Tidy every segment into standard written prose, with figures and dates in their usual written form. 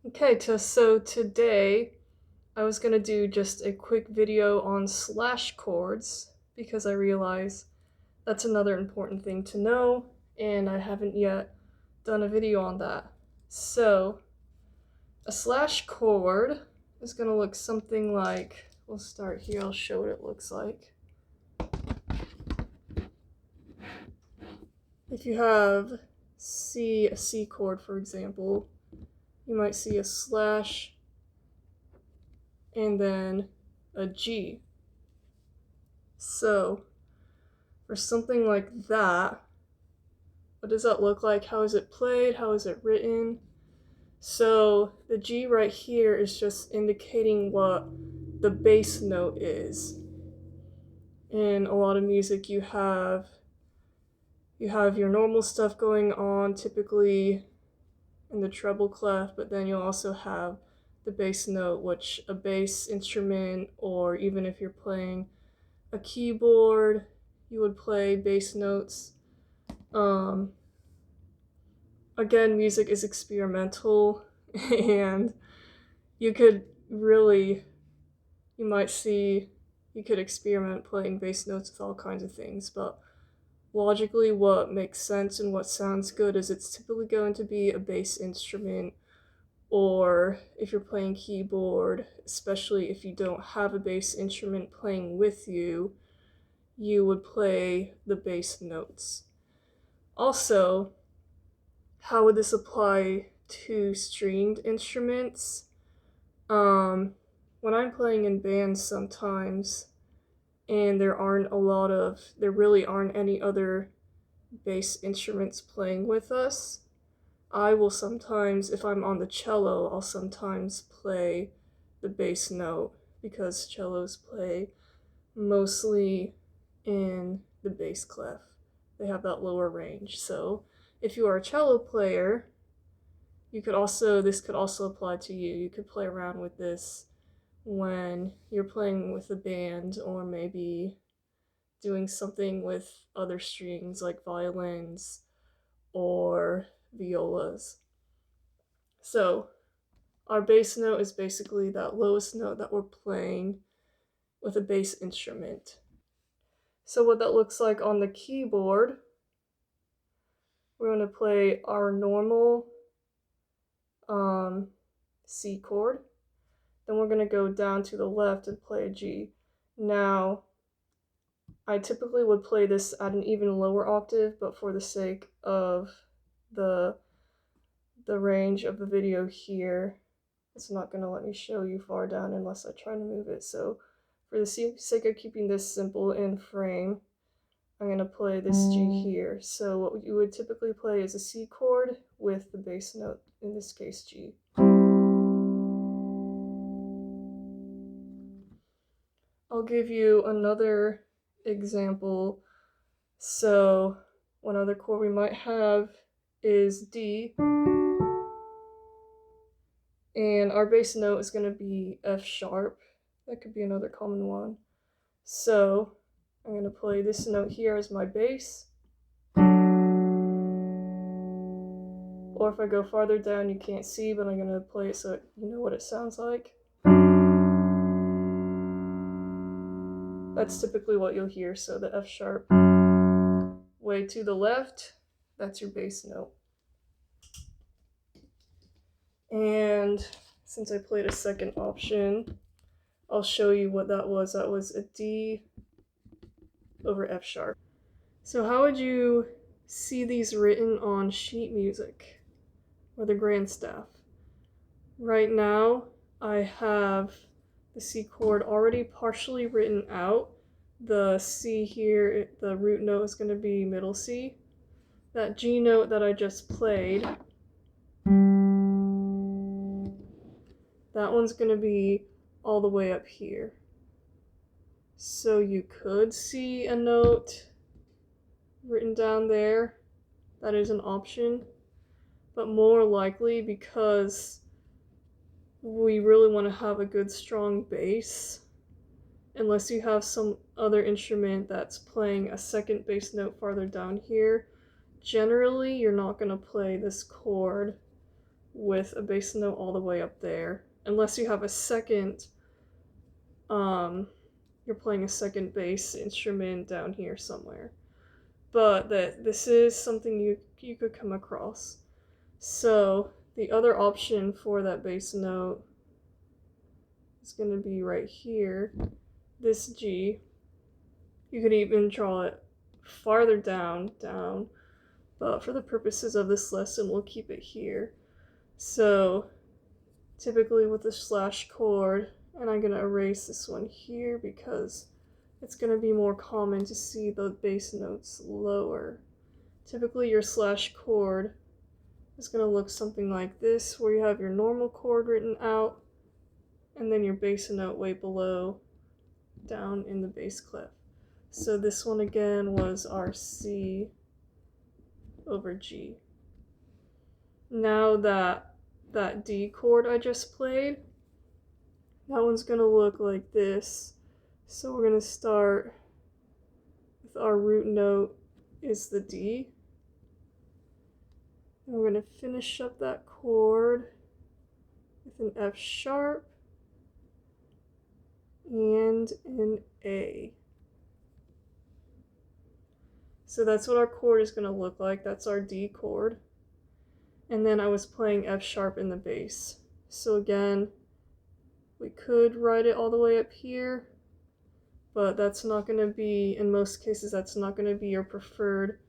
Okay, so today I was gonna do just a quick video on slash chords because I realize that's another important thing to know, and I haven't yet done a video on that. So, a slash chord is gonna look something like, we'll start here, I'll show what it looks like. If you have a C chord, for example, you might see a slash and then a G. So, for something like that, what does that look like? How is it played? How is it written? So the G right here is just indicating what the bass note is. In a lot of music you have your normal stuff going on, typically in the treble clef, but then you'll also have the bass note, which a bass instrument, or even if you're playing a keyboard, you would play bass notes. Again, music is experimental, and you could really, you might see, you could experiment playing bass notes with all kinds of things, but logically what makes sense and what sounds good is it's typically going to be a bass instrument, or if you're playing keyboard, especially if you don't have a bass instrument playing with you, you would play the bass notes. Also, how would this apply to stringed instruments? When I'm playing in bands sometimes, and there really aren't any other bass instruments playing with us, I will sometimes, if I'm on the cello, I'll sometimes play the bass note because cellos play mostly in the bass clef. They have that lower range. So if you are a cello player, this could also apply to you. You could play around with this when you're playing with a band, or maybe doing something with other strings like violins or violas. So our bass note is basically that lowest note that we're playing with a bass instrument. So what that looks like on the keyboard, we're going to play our normal C chord. Then we're going to go down to the left and play a G. Now, I typically would play this at an even lower octave, but for the sake of the range of the video here, it's not going to let me show you far down unless I try to move it. So for the sake of keeping this simple in frame, I'm going to play this G here. So what you would typically play is a C chord with the bass note, in this case G. I'll give you another example. So one other chord we might have is D, and our bass note is going to be F sharp. That could be another common one. So I'm going to play this note here as my bass. Or if I go farther down, you can't see, but I'm going to play it so you know what it sounds like. That's typically what you'll hear. So the F sharp way to the left, that's your bass note. And since I played a second option, I'll show you what that was. That was a D over F sharp. So how would you see these written on sheet music or the grand staff? Right now, I have the C chord already partially written out. The C here, the root note is going to be middle C. That G note that I just played, that one's going to be all the way up here. So you could see a note written down there. That is an option. But more likely, because we really want to have a good strong bass, unless you have some other instrument that's playing a second bass note farther down here, generally you're not going to play this chord with a bass note all the way up there, unless you have a second, you're playing a second bass instrument down here somewhere. But this is something you could come across. So the other option for that bass note is going to be right here, this G. You could even draw it farther down, but for the purposes of this lesson, we'll keep it here. So typically with the slash chord, and I'm going to erase this one here because it's going to be more common to see the bass notes lower. Typically your slash chord is going to look something like this, where you have your normal chord written out, and then your bass note way below, down in the bass clef. So this one again was our C over G. Now that D chord I just played, that one's gonna look like this. So we're gonna start with our root note is the D. And we're gonna finish up that chord with an F sharp and an A. So that's what our chord is gonna look like. That's our D chord. And then I was playing F sharp in the bass. So again, we could write it all the way up here, but that's not going to be, in most cases, that's not going to be your preferred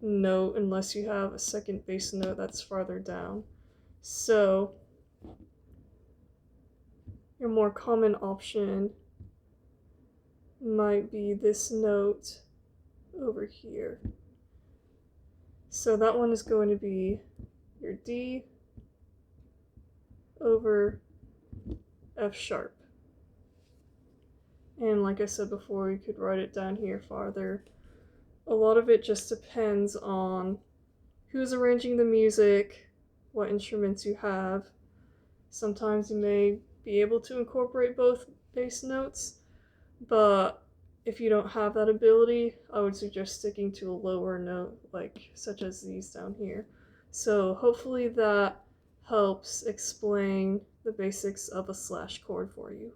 note unless you have a second bass note that's farther down. So your more common option might be this note over here. So that one is going to be your D over F sharp. And like I said before, you could write it down here farther. A lot of it just depends on who's arranging the music, what instruments you have. Sometimes you may be able to incorporate both bass notes, but if you don't have that ability, I would suggest sticking to a lower note, like such as these down here. So hopefully that helps explain the basics of a slash chord for you.